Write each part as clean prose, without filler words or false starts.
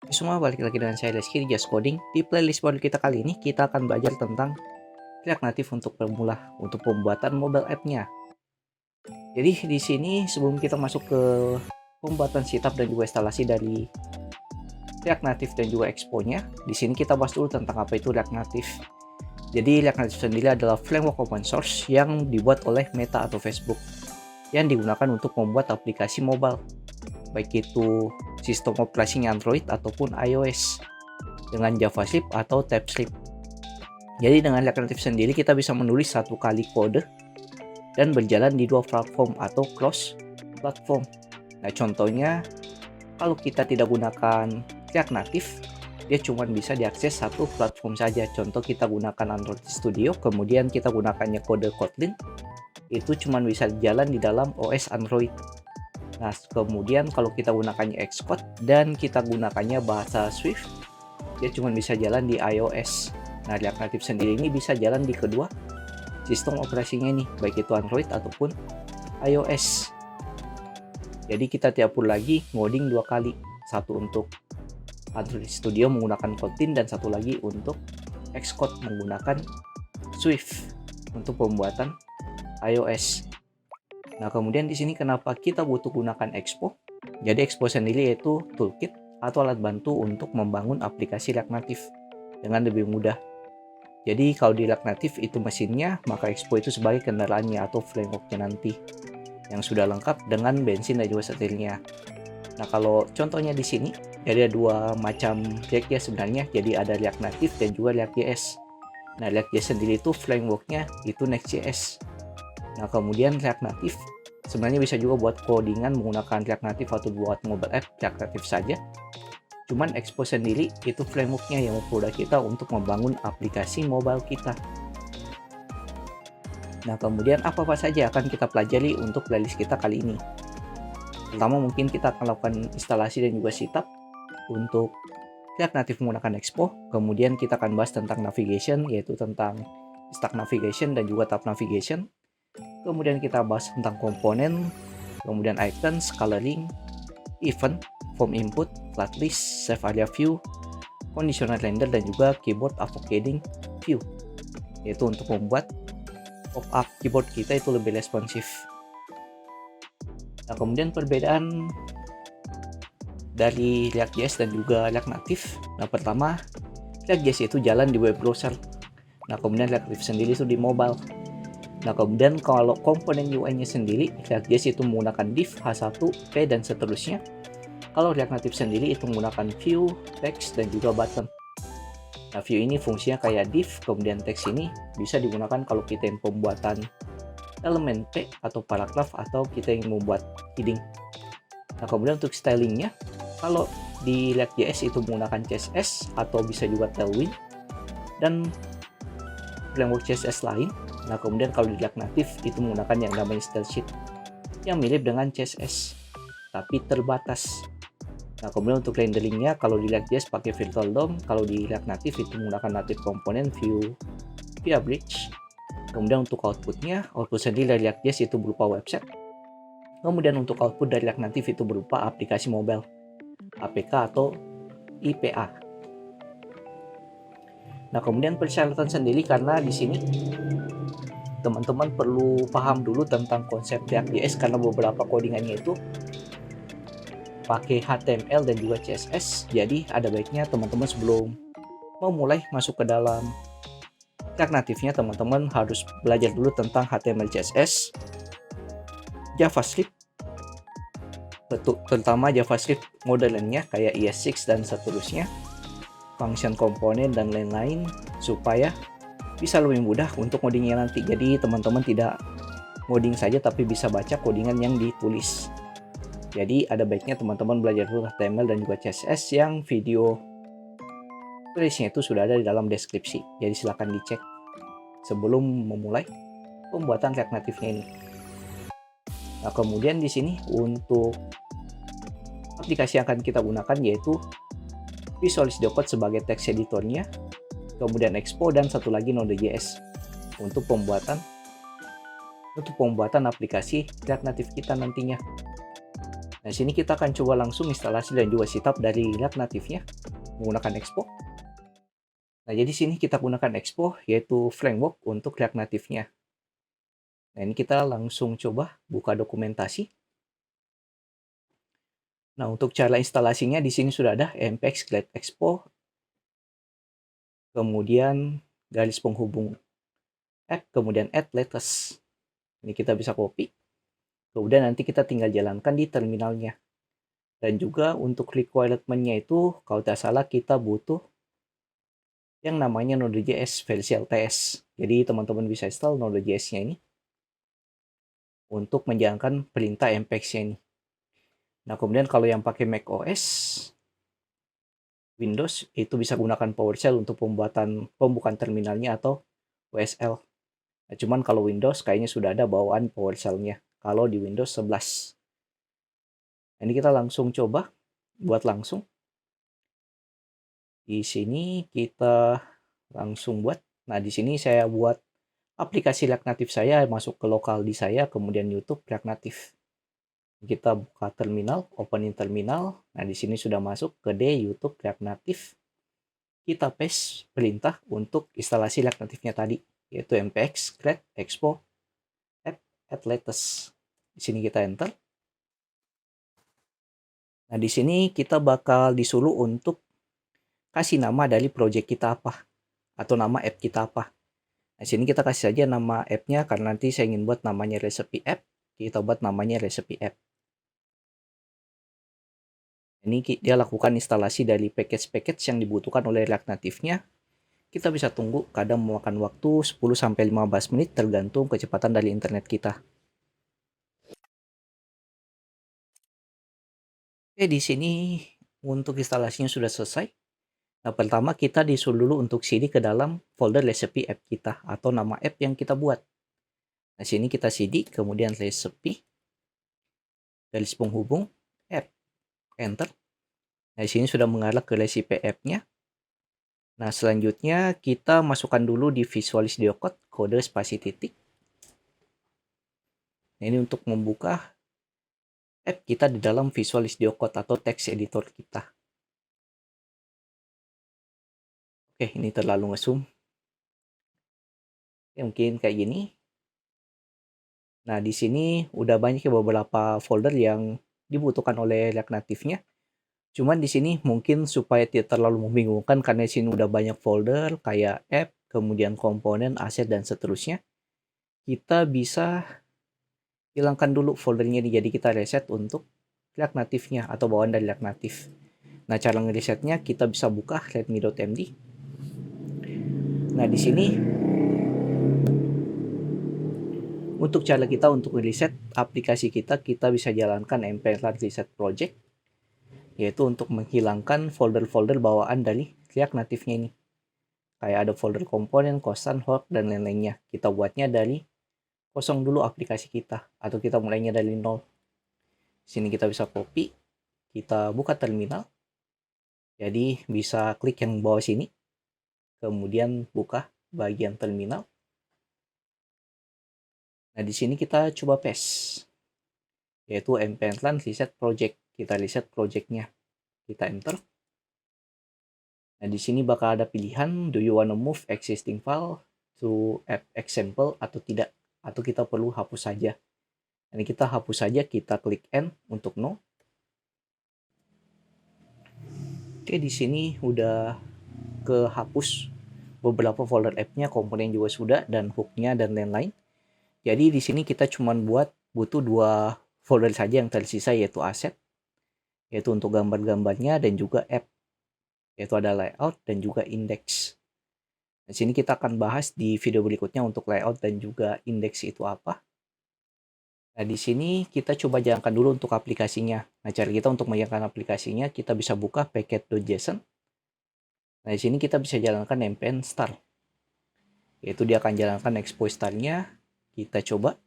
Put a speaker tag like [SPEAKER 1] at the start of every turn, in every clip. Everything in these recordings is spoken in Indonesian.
[SPEAKER 1] Semua balik lagi dengan saya Reski di Just Coding. Di playlist baru kita kali ini kita akan belajar tentang React Native untuk pemula untuk pembuatan mobile app-nya. Jadi di sini sebelum kita masuk ke pembuatan setup dan juga instalasi dari React Native dan juga Expo-nya, di sini kita bahas dulu tentang apa itu React Native. Jadi React Native sendiri adalah framework open source yang dibuat oleh Meta atau Facebook yang digunakan untuk membuat aplikasi mobile, baik itu sistem operasinya Android ataupun iOS dengan JavaScript atau TypeScript. Jadi dengan React Native sendiri kita bisa menulis satu kali kode dan berjalan di dua platform atau cross platform. Nah contohnya kalau kita tidak gunakan React Native, dia cuma bisa diakses satu platform saja. Contoh kita gunakan Android Studio, kemudian kita gunakannya kode Kotlin, itu cuma bisa jalan di dalam OS Android. Nah, kemudian kalau kita gunakannya Xcode dan kita gunakannya bahasa Swift, dia cuma bisa jalan di iOS. Nah, React Native sendiri ini bisa jalan di kedua sistem operasinya nih, baik itu Android ataupun iOS. Jadi kita tidak perlu lagi ngoding dua kali, satu untuk Android Studio menggunakan Kotlin dan satu lagi untuk Xcode menggunakan Swift untuk pembuatan iOS. Nah, kemudian di sini kenapa kita butuh gunakan Expo? Jadi Expo sendiri yaitu toolkit atau alat bantu untuk membangun aplikasi React Native dengan lebih mudah. Jadi kalau di React Native itu mesinnya, maka Expo itu sebagai kendaraannya atau frameworknya nanti yang sudah lengkap dengan bensin dan juga setirnya. Nah, kalau contohnya di sini, jadi ada dua macam React.js sebenarnya. Jadi ada React Native dan juga React.js. Nah, React.js sendiri itu frameworknya itu Next.js. Nah, kemudian React Native sebenarnya bisa juga buat codingan menggunakan React Native atau buat mobile app React Native saja. Cuman Expo sendiri itu frameworknya yang mempermudah kita untuk membangun aplikasi mobile kita. Nah, kemudian apa-apa saja akan kita pelajari untuk playlist kita kali ini. Pertama mungkin kita akan lakukan instalasi dan juga setup untuk React Native menggunakan Expo. Kemudian kita akan bahas tentang navigation, yaitu tentang stack navigation dan juga tab navigation. Kemudian kita bahas tentang komponen, kemudian icons, coloring, event, form input, flat list, save area view, conditional render, dan juga keyboard avocading view, yaitu untuk membuat pop-up keyboard kita itu lebih responsif. Nah, kemudian perbedaan dari React.js dan juga React Native. Nah, pertama, React.js itu jalan di web browser. Nah, kemudian React Native sendiri itu di mobile. Nah, kemudian kalau komponen UI-nya sendiri, React.js itu menggunakan div, H1, P, dan seterusnya. Kalau React Native sendiri itu menggunakan view, text, dan juga button. Nah, view ini fungsinya kayak div, kemudian text ini bisa digunakan kalau kita yang pembuatan elemen P atau paragraf atau kita yang membuat heading. Nah, kemudian untuk stylingnya, kalau di React.js itu menggunakan CSS atau bisa juga Tailwind dan framework CSS lain. Nah, kemudian kalau di React Native itu menggunakan yang namanya style sheet yang mirip dengan CSS tapi terbatas. Nah, kemudian untuk renderingnya kalau di React.js pakai virtual DOM, kalau di React Native itu menggunakan native component view via bridge. Kemudian untuk outputnya, output sendiri dari React.js itu berupa website. Kemudian untuk output dari React Native itu berupa aplikasi mobile, APK atau IPA. Nah, kemudian persyaratan sendiri karena di sini teman-teman perlu paham dulu tentang konsep React.js karena beberapa codingannya itu pakai HTML dan juga CSS. Jadi ada baiknya teman-teman sebelum memulai masuk ke dalam React Native-nya, teman-teman harus belajar dulu tentang HTML, CSS, JavaScript, terutama JavaScript modelannya kayak ES6 dan seterusnya, function komponen dan lain-lain, supaya bisa lebih mudah untuk codingnya nanti. Jadi teman-teman tidak coding saja tapi bisa baca codingan yang ditulis. Jadi ada baiknya teman-teman belajar dulu HTML dan juga CSS yang video tulisnya itu sudah ada di dalam deskripsi. Jadi silahkan dicek sebelum memulai pembuatan React Native-nya ini. Nah, kemudian di sini untuk aplikasi yang akan kita gunakan yaitu Visual Studio Code sebagai text editornya, kemudian Expo, dan satu lagi Node.js untuk pembuatan aplikasi React Native kita nantinya. Nah, sini kita akan coba langsung instalasi dan juga setup dari React Native-nya menggunakan Expo. Nah, jadi sini kita gunakan Expo, yaitu framework untuk React Native-nya. Nah, ini kita langsung coba buka dokumentasi. Nah, untuk cara instalasinya di sini sudah ada npx create expo, kemudian garis penghubung app, kemudian add latest. Ini kita bisa copy. Kemudian nanti kita tinggal jalankan di terminalnya. Dan juga untuk requirement-nya itu, kalau tidak salah kita butuh yang namanya Node.js versi LTS. Jadi teman-teman bisa install Node.js-nya ini untuk menjalankan perintah npx-nya ini. Nah, kemudian kalau yang pakai macOS, Windows, itu bisa gunakan PowerShell untuk pembukaan terminalnya atau WSL. Nah, cuman kalau Windows kayaknya sudah ada bawaan PowerShell-nya. Kalau di Windows 11. Ini kita langsung coba buat langsung. Di sini kita langsung buat. Nah, di sini saya buat aplikasi React Native saya masuk ke lokal di saya, kemudian YouTube React Native. Kita buka terminal, opening terminal. Nah, di sini sudah masuk ke YouTube React Native. Kita paste perintah untuk instalasi React Native-nya tadi, yaitu npx create expo add latest. Di sini kita enter. Nah, di sini kita bakal disuruh untuk kasih nama dari project kita apa, atau nama app kita apa. Nah, di sini kita kasih saja nama app-nya, karena nanti saya ingin buat namanya recipe app, kita buat namanya recipe app. Ini dia lakukan instalasi dari package-package yang dibutuhkan oleh React Native-nya. Kita bisa tunggu, kadang memakan waktu 10-15 menit tergantung kecepatan dari internet kita. Oke, di sini untuk instalasinya sudah selesai. Nah, pertama kita disuruh dulu untuk cd ke dalam folder recipe app kita atau nama app yang kita buat. Nah, sini kita cd, kemudian recipe, garis penghubung, app, enter. Nah, di sini sudah mengarah ke recipe app-nya. Nah, selanjutnya kita masukkan dulu di Visual Studio Code kode spasi titik. Nah, ini untuk membuka app kita di dalam Visual Studio Code atau text editor kita. Oke, ini terlalu nge-zoom. Oke, mungkin kayak gini. Nah, di sini udah banyak ya beberapa folder yang dibutuhkan oleh React Native-nya. Cuman di sini mungkin supaya tidak terlalu membingungkan, karena di sini udah banyak folder kayak app, kemudian komponen, aset, dan seterusnya. Kita bisa hilangkan dulu foldernya ini, jadi kita reset untuk React Native-nya atau bawaan dari React Native. Nah, cara ngeresetnya kita bisa buka readme.md. Nah, di sini untuk cara kita untuk reset aplikasi kita bisa jalankan npm reset project, yaitu untuk menghilangkan folder-folder bawaan dari React Native-nya ini. Kayak ada folder komponen, constant, hook, dan lain-lainnya. Kita buatnya dari kosong dulu aplikasi kita, atau kita mulainya dari nol. Sini kita bisa copy, kita buka terminal. Jadi bisa klik yang bawah sini, kemudian buka bagian terminal. Nah, di sini kita coba paste, yaitu npm reset project. Kita reset project-nya. Kita enter. Nah, di sini bakal ada pilihan, do you wanna move existing file to app example atau tidak, atau kita perlu hapus saja. Ini kita hapus saja, kita klik N untuk no. Oke, di sini udah kehapus beberapa folder app-nya, komponen juga sudah, dan hook-nya dan lain-lain. Jadi di sini kita cuma butuh 2 folder saja yang tersisa, yaitu aset, yaitu untuk gambar-gambarnya, dan juga app, yaitu ada layout dan juga index. Di sini kita akan bahas di video berikutnya untuk layout dan juga index itu apa. Nah, di sini kita coba jalankan dulu untuk aplikasinya. Nah, cara kita untuk menjalankan aplikasinya, kita bisa buka packet.json. Nah, di sini kita bisa jalankan npm start, yaitu dia akan jalankan expose start-nya. Kita coba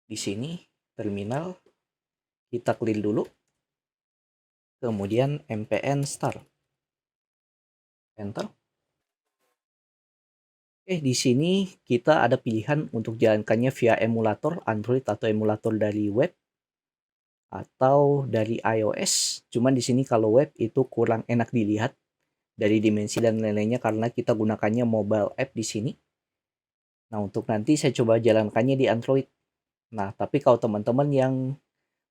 [SPEAKER 1] di sini terminal, kita clear dulu, kemudian npm start, enter. Di sini kita ada pilihan untuk jalankannya via emulator Android atau emulator dari web, atau dari iOS. Cuman di sini kalau web itu kurang enak dilihat dari dimensi dan lain-lainnya karena kita gunakannya mobile app di sini. Nah, untuk nanti saya coba jalankannya di Android. Nah, tapi kalau teman-teman yang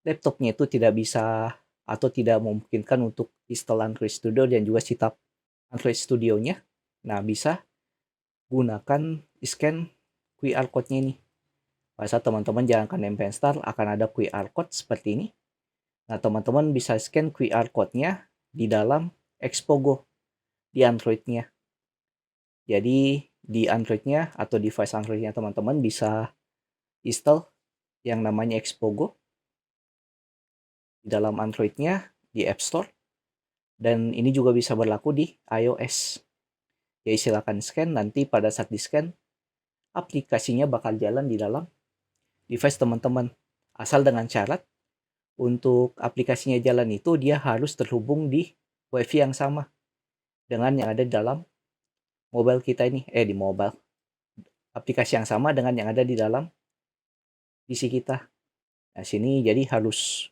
[SPEAKER 1] laptopnya itu tidak bisa atau tidak memungkinkan untuk install Android Studio dan juga setup Android Studio-nya, nah bisa gunakan scan QR code-nya ini. Pada saat teman-teman jalankan npm install akan ada QR code seperti ini. Nah, teman-teman bisa scan QR code-nya di dalam Xpogo di Android-nya. Jadi di Android-nya atau device Android-nya teman-teman bisa install yang namanya Xpogo di dalam Android-nya di App Store. Dan ini juga bisa berlaku di iOS. Jadi silakan scan, nanti pada saat di-scan aplikasinya bakal jalan di dalam device teman-teman. Asal dengan syarat untuk aplikasinya jalan itu dia harus terhubung di WiFi yang sama dengan yang ada di dalam mobile kita ini. Di mobile. Aplikasi yang sama dengan yang ada di dalam PC kita. Nah, sini jadi harus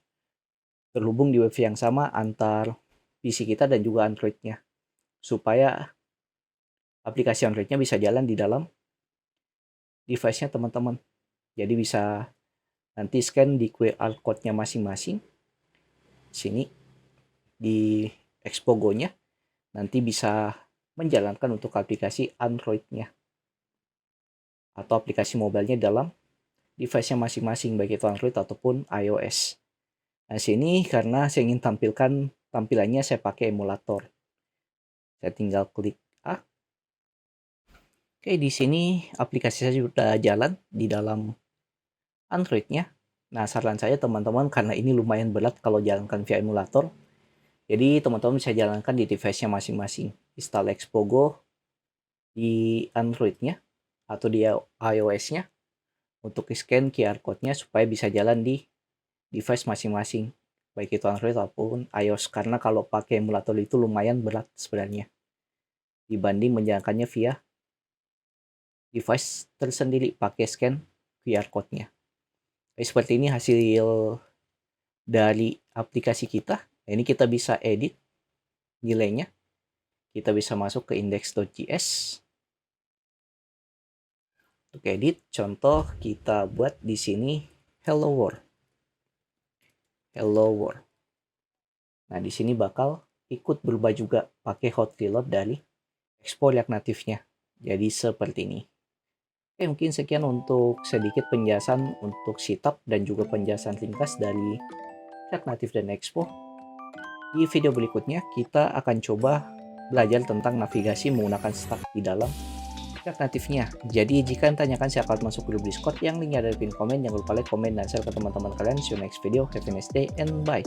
[SPEAKER 1] terhubung di WiFi yang sama antar PC kita dan juga Android-nya. Supaya aplikasi Android-nya bisa jalan di dalam device-nya teman-teman. Jadi bisa nanti scan di QR code-nya masing-masing. Sini di Xpogo-nya nanti bisa menjalankan untuk aplikasi Android-nya atau aplikasi mobile-nya dalam device-nya masing-masing, baik itu Android ataupun iOS. Nah, sini karena saya ingin tampilkan tampilannya saya pakai emulator. Saya tinggal klik A. Oke, di sini aplikasi saya sudah jalan di dalam Android-nya. Nah, saran saya teman-teman karena ini lumayan berat kalau jalankan via emulator. Jadi teman-teman bisa jalankan di device-nya masing-masing. Install Xpogo di Android-nya atau di iOS-nya untuk scan QR code-nya supaya bisa jalan di device masing-masing, baik itu Android ataupun iOS, karena kalau pakai emulator itu lumayan berat sebenarnya dibanding menjalankannya via device tersendiri pakai scan QR code-nya. Seperti ini hasil dari aplikasi kita. Ini kita bisa edit nilainya. Kita bisa masuk ke index.js. Untuk edit, contoh kita buat di sini hello world. Hello world. Nah, di sini bakal ikut berubah juga pakai hot reload dari Expo React Native-nya. Jadi seperti ini. Oke, mungkin sekian untuk sedikit penjelasan untuk setup dan juga penjelasan ringkas dari React Native dan Expo. Di video berikutnya kita akan coba belajar tentang navigasi menggunakan stack di dalam React Native-nya. Jadi jika tanyakan saya akan masuk grup Discord yang linknya ada di pin komen. Jangan lupa like, komen, dan share ke teman-teman kalian. See you next video. Have a nice day and bye.